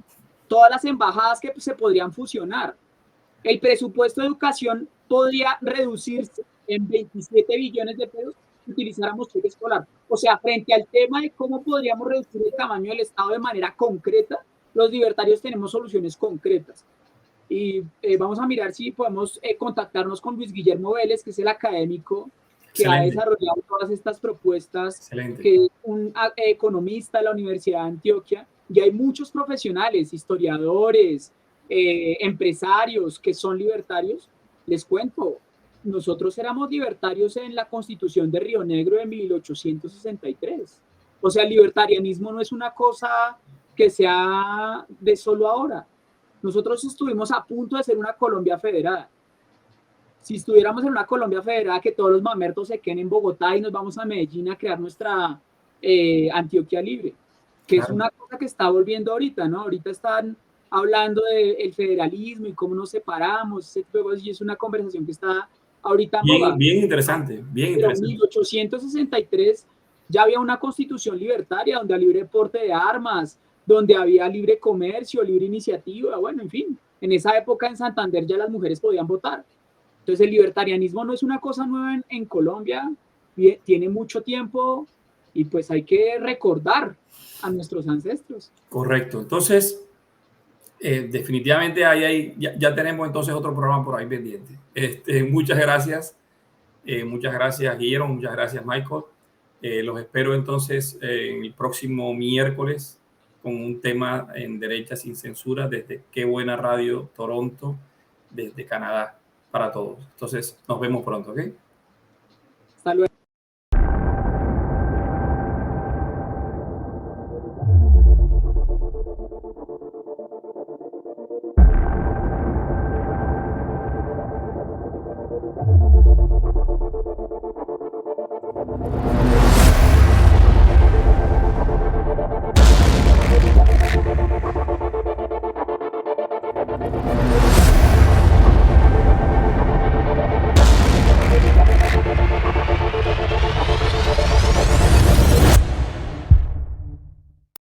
Todas las embajadas que se podrían fusionar. El presupuesto de educación podría reducirse en 27 billones de pesos si utilizáramos cheque escolar. O sea, frente al tema de cómo podríamos reducir el tamaño del Estado de manera concreta, los libertarios tenemos soluciones concretas. Y vamos a mirar si podemos contactarnos con Luis Guillermo Vélez, que es el académico que ha desarrollado todas estas propuestas, que es un economista de la Universidad de Antioquia, y hay muchos profesionales, historiadores, empresarios que son libertarios. Les cuento, nosotros éramos libertarios en la Constitución de Río Negro de 1863. O sea, el libertarianismo no es una cosa que sea de solo ahora. Nosotros estuvimos a punto de ser una Colombia federada. Si estuviéramos en una Colombia federada, que todos los mamertos se queden en Bogotá y nos vamos a Medellín a crear nuestra Antioquia libre, que claro, es una cosa que está volviendo ahorita, ¿no? Ahorita están hablando del federalismo y cómo nos separamos, y es una conversación que está ahorita en boga. Bien interesante, bien Pero interesante. En 1863 ya había una constitución libertaria donde había libre porte de armas, donde había libre comercio, libre iniciativa, bueno, en fin. En esa época en Santander ya las mujeres podían votar. Entonces el libertarianismo no es una cosa nueva en Colombia, tiene mucho tiempo y pues hay que recordar a nuestros ancestros. Correcto. Entonces, definitivamente ya tenemos entonces otro programa por ahí pendiente. Muchas gracias. Muchas gracias, Guillermo. Muchas gracias, Michael. Los espero entonces el próximo miércoles con un tema en Derecha Sin Censura desde Qué Buena Radio Toronto, desde Canadá, para todos. Entonces, nos vemos pronto, ¿ok? Hasta luego.